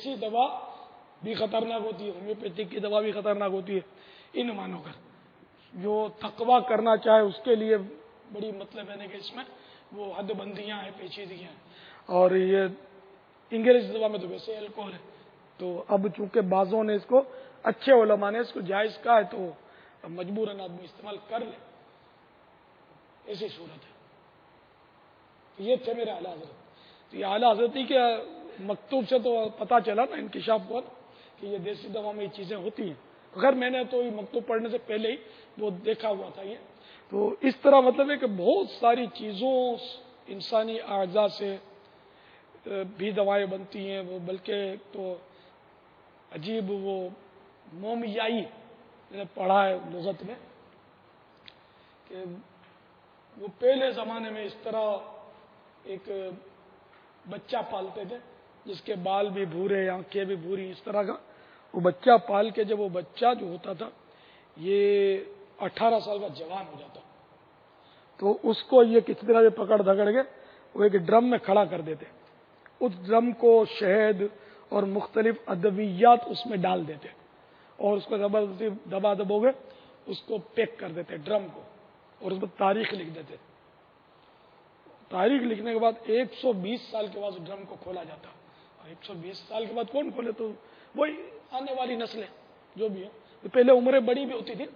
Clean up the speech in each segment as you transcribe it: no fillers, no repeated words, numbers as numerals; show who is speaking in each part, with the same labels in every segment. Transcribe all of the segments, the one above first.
Speaker 1: دیسی دوا بھی خطرناک ہوتی ہے، ہومیوپیتھک کی دوا بھی خطرناک ہوتی ہے، ان مانو کر جو تقویٰ کرنا چاہے اس کے لیے بڑی مطلب ہے کہ اس میں وہ حد بندیاں ہیں، پیچیدگیاں ہیں. اور یہ انگریزی دوا میں تو ویسے الکوہول ہے، تو اب چونکہ بعضوں نے اس کو، اچھے علماء نے اس کو جائز کہا ہے، تو اب مجبوراً آدمی استعمال کر لے، ایسی صورت ہے. تو یہ تھے میرے اعلیٰ حضرت. تو یہ اعلیٰ حضرت ہی کے مکتوب سے تو پتہ چلا نا، انکشاف ہوا کہ یہ دیسی دوا میں یہ چیزیں ہوتی ہیں. خیر میں نے تو یہ مکتوب پڑھنے سے پہلے ہی وہ دیکھا ہوا تھا یہ. تو اس طرح مطلب ہے کہ بہت ساری چیزوں، انسانی اعضاء سے بھی دوائیں بنتی ہیں. وہ بلکہ تو عجیب وہ مومیائی میں نے پڑھا ہے لغت میں کہ وہ پہلے زمانے میں اس طرح ایک بچہ پالتے تھے جس کے بال بھی بھورے، آنکھیں بھی بھوری، اس طرح کا وہ بچہ پال کے جب وہ بچہ جو ہوتا تھا یہ 18 سال کا جوان ہو جاتا تو اس کو یہ کس طرح سے پکڑ دھکڑ کے وہ ایک ڈرم میں کھڑا کر دیتے. اس ڈرم کو شہد اور مختلف ادویات اس میں ڈال دیتے اور اس کو زبردستی دبا دبو گے اس کو پیک کر دیتے ڈرم کو، اور اس پر تاریخ لکھ دیتے. تاریخ لکھنے کے بعد 120 سال کے بعد ڈرم کو کھولا جاتا. اور 120 سال کے بعد کون کھولے؟ تو وہی آنے والی نسلیں جو بھی ہیں، پہلے عمریں بڑی بھی ہوتی تھی.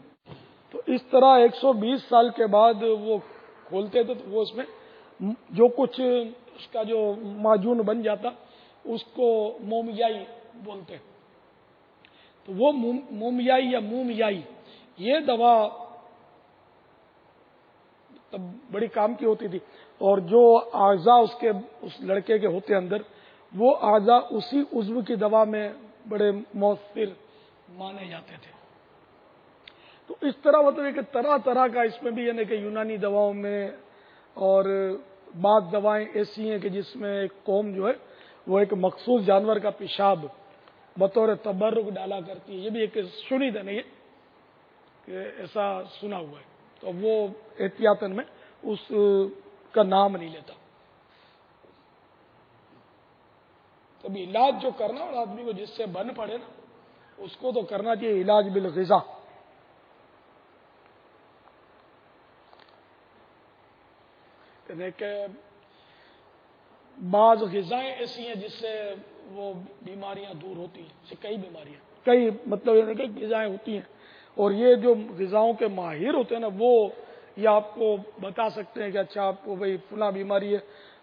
Speaker 1: تو اس طرح 120 سال کے بعد وہ کھولتے تھے تو وہ اس میں جو کچھ اس کا جو معجون بن جاتا اس کو مومیائی بولتے. تو وہ مومیائی یا مومیائی یہ دوا تب بڑی کام کی ہوتی تھی. اور جو اعضاء اس لڑکے کے ہوتے اندر، وہ اعضاء اسی عضو کی دوا میں بڑے مؤثر مانے جاتے تھے. تو اس طرح مطلب ہے کہ طرح طرح کا اس میں بھی یعنی کہ یونانی دواؤں میں، اور بعض دوائیں ایسی ہیں کہ جس میں ایک قوم جو ہے وہ ایک مخصوص جانور کا پیشاب بطور تبرک ڈالا کرتی ہے. یہ بھی ایک شنیدہ نہیں ہے کہ ایسا سنا ہوا ہے، تو وہ احتیاطاً میں اس کا نام نہیں لیتا. تب علاج جو کرنا اور آدمی کو جس سے بن پڑے نا اس کو تو کرنا چاہیے علاج بالغذا. یعنی کہ بعض غذائیں ایسی ہیں جس سے وہ بیماریاں دور ہوتی ہیں، کئی بیماریاں، کئی مطلب یعنی کہ غذائیں ہوتی ہیں. اور یہ جو غذاؤں کے ماہر ہوتے ہیں نا وہ یہ آپ کو بتا سکتے ہیں کہ اچھا آپ کو بھئی فلاں بیماری ہے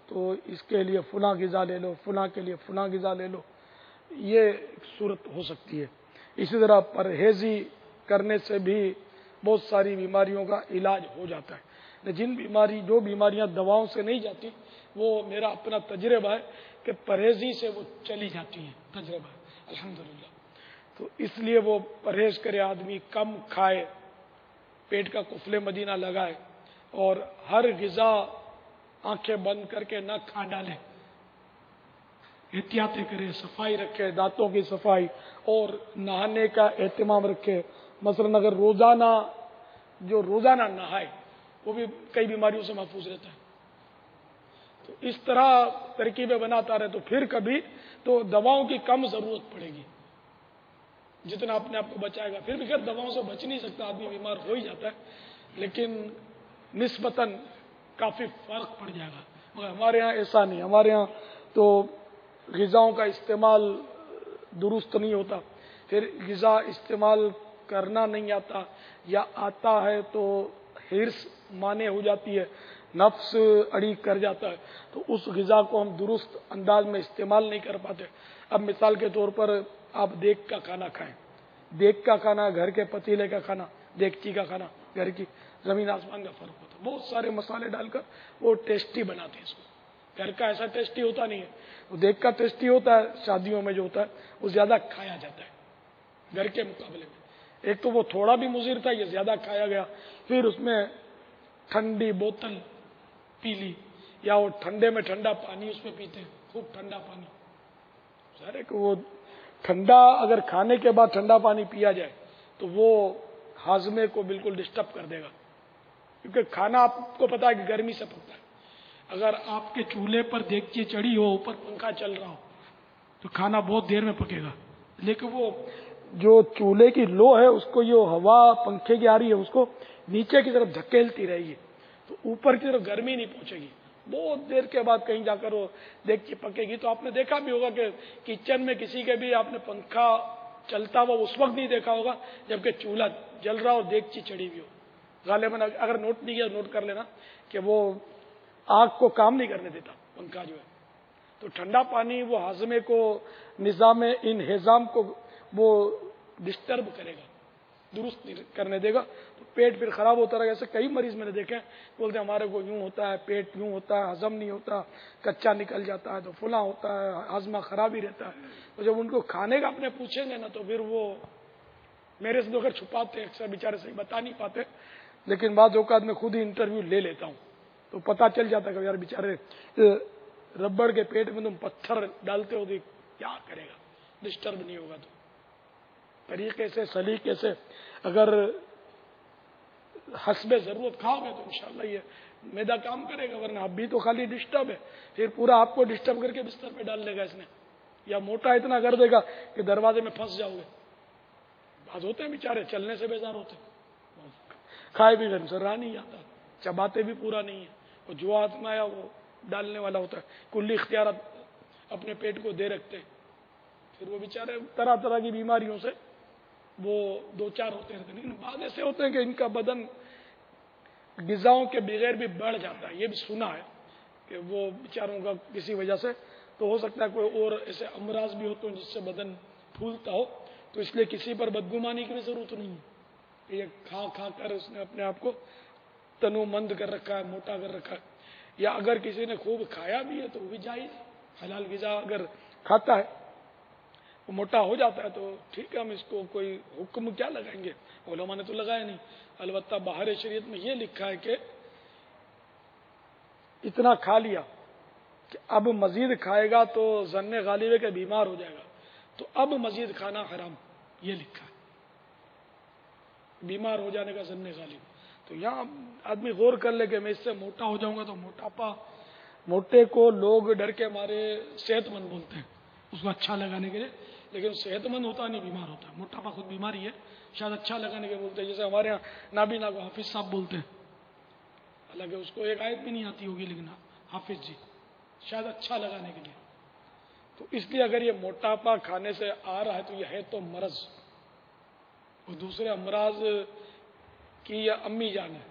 Speaker 1: تو اس کے لیے فلاں غذا لے لو، فلاں کے لیے فلاں غذا لے لو. یہ ایک صورت ہو سکتی ہے. اسی طرح پرہیزی کرنے سے بھی بہت ساری بیماریوں کا علاج ہو جاتا ہے. جو بیماریاں دواؤں سے نہیں جاتی وہ میرا اپنا تجربہ ہے کہ پرہیزی سے وہ چلی جاتی ہیں، تجربہ ہے الحمدللہ. تو اس لیے وہ پرہیز کرے، آدمی کم کھائے، پیٹ کا قفل مدینہ لگائے، اور ہر غذا آنکھیں بند کر کے نہ کھا ڈالے، احتیاطیں کرے، صفائی رکھے، دانتوں کی صفائی، اور نہانے کا اہتمام رکھے. مثلا اگر روزانہ نہائے وہ بھی کئی بیماریوں سے محفوظ رہتا ہے. تو اس طرح ترکیبیں بناتا رہے تو پھر کبھی تو دواؤں کی کم ضرورت پڑے گی، جتنا اپنے آپ کو بچائے گا. پھر بھی خیر دواؤں سے بچ نہیں سکتا، آدمی بیمار ہو ہی جاتا ہے، لیکن نسبتاً کافی فرق پڑ جائے گا. مگر ہمارے ہاں ایسا نہیں. ہمارے ہاں تو غذاؤں کا استعمال درست نہیں ہوتا، پھر غذا استعمال کرنا نہیں آتا، یا آتا ہے تو حرص مانے ہو جاتی ہے، نفس اڑی کر جاتا ہے، تو اس غذا کو ہم درست انداز میں استعمال نہیں کر پاتے. اب مثال کے طور پر آپ دیگ کا کھانا کھائیں، دیگ کا کھانا، گھر کے پتیلے کا کھانا، دیگچی کا کھانا، گھر کی، زمین آسمان کا فرق ہوتا ہے. بہت سارے مسالے ڈال کر وہ ٹیسٹی بناتے ہیں اس کو. گھر کا ایسا ٹیسٹی ہوتا نہیں ہے، وہ دیگ کا ٹیسٹی ہوتا ہے، شادیوں میں جو ہوتا ہے وہ زیادہ کھایا جاتا ہے گھر کے مقابلے میں. ایک تو وہ تھوڑا بھی مضر تھا، یہ زیادہ کھایا گیا. پھر اس میں ٹھنڈی بوتل پی لی، یا وہ ٹھنڈے میں ٹھنڈا پانی اس میں پیتے ہیں، خوب ٹھنڈا پانی. سارے کہ وہ ٹھنڈا اگر کھانے کے بعد ٹھنڈا پانی پیا جائے تو وہ ہاضمے کو بالکل ڈسٹرب کر دے گا، کیونکہ کھانا آپ کو پتا ہے کہ گرمی سے پکتا ہے. اگر آپ کے چولہے پر دیگچی چڑھی ہو، اوپر پنکھا چل رہا ہو، تو کھانا بہت دیر میں پکے گا. لیکن وہ جو چولہے کی لو ہے اس کو یہ ہوا پنکھے کی آ رہی ہے اس کو نیچے کی طرف دھکیلتی رہے گی تو اوپر کی طرف گرمی نہیں پہنچے گی. بہت دیر کے بعد کہیں جا کر وہ دیگچی پکے گی. تو آپ نے دیکھا بھی ہوگا کہ کچن میں کسی کے بھی آپ نے پنکھا چلتا ہوا اس وقت نہیں دیکھا ہوگا جبکہ چولہا جل رہا اور دیگچی چڑھی ہوئی ہو. غالباً اگر نوٹ نہیں کیا نوٹ کر لینا کہ وہ آگ کو کام نہیں کرنے دیتا پنکھا جو ہے. تو ٹھنڈا پانی وہ ہاضمے کو نظام انہضام کو وہ ڈسٹرب کرے گا, درست نہیں کرنے دے گا. تو پیٹ پھر خراب ہوتا رہے گا. ایسے کئی مریض میں نے دیکھے بولتے ہیں ہمارے کو یوں ہوتا ہے, پیٹ یوں ہوتا ہے, ہضم نہیں ہوتا, کچا نکل جاتا ہے, تو فلاں ہوتا ہے, ہاضمہ خراب ہی رہتا ہے. تو جب ان کو کھانے کا اپنے پوچھیں گے نا تو پھر وہ میرے سے تو چھپاتے ہیں, اکثر بیچارے صحیح بتا نہیں پاتے, لیکن بعض اوقات میں خود ہی انٹرویو لے لیتا ہوں تو پتہ چل جاتا ہے کہ یار بیچارے ربڑ کے پیٹ میں تم پتھر ڈالتے ہو تو کیا کرے گا, ڈسٹرب نہیں ہوگا. تو طریقے سے سلیقے سے اگر حسب ضرورت کھاؤ گے تو انشاءاللہ یہ میدا کام کرے گا. ورنہ اب بھی تو خالی ڈسٹرب ہے, پھر پورا آپ کو ڈسٹرب کر کے بستر پہ ڈال دے گا اس نے, یا موٹا اتنا کر دے گا کہ دروازے میں پھنس جاؤ گے. بعض ہوتے ہیں بیچارے چلنے سے بیزار ہوتے, کھائے بھی گھر سے راہ نہیں آتا, چباتے بھی پورا نہیں ہے, اور جو ہاتھ میں آیا وہ ڈالنے والا ہوتا ہے. کلی اختیارات اپنے پیٹ کو دے رکھتے ہیں. پھر وہ بیچارے طرح طرح کی بیماریوں سے وہ دو چار ہوتے رہتے ہیں. لیکن بعض ایسے ہوتے ہیں کہ ان کا بدن غذاؤں کے بغیر بھی بڑھ جاتا ہے. یہ بھی سنا ہے کہ وہ بیچاروں کا کسی وجہ سے, تو ہو سکتا ہے کوئی اور ایسے امراض بھی ہوتے ہیں جس سے بدن پھولتا ہو. تو اس لیے کسی پر بدگمانی کی بھی ضرورت نہیں ہے. یہ کھا کھا کر اس نے اپنے آپ کو تنو مند کر رکھا ہے, موٹا کر رکھا ہے. یا اگر کسی نے خوب کھایا بھی ہے تو وہ بھی جائز, حلال غذا اگر کھاتا ہے وہ موٹا ہو جاتا ہے تو ٹھیک ہے, ہم اس کو کوئی حکم کیا لگائیں گے, علماء نے تو لگایا نہیں. البتہ باہر شریعت میں یہ لکھا ہے کہ اتنا کھا لیا کہ اب مزید کھائے گا تو ظن غالب ہے کہ بیمار ہو جائے گا, تو اب مزید کھانا حرام, یہ لکھا ہے, بیمار ہو جانے کا ظن غالب. تو یہاں آدمی غور کر لے کہ میں اس سے موٹا ہو جاؤں گا تو موٹاپا, موٹے کو لوگ ڈر کے مارے صحت مند بولتے ہیں اس کو اچھا لگانے کے لیے, لیکن صحت مند ہوتا نہیں, بیمار ہوتا ہے. موٹاپا خود بیماری ہے, شاید اچھا لگانے کے بولتے ہیں. جیسے ہمارے یہاں نابینا کو حافظ صاحب بولتے ہیں, حالانکہ اس کو ایک آیت بھی نہیں آتی ہوگی, لیکن حافظ جی شاید اچھا لگانے کے لیے. تو اس لیے اگر یہ موٹاپا کھانے سے آ رہا ہے تو یہ ہے تو مرض, اور دوسرے امراض کی یہ امی جان ہے.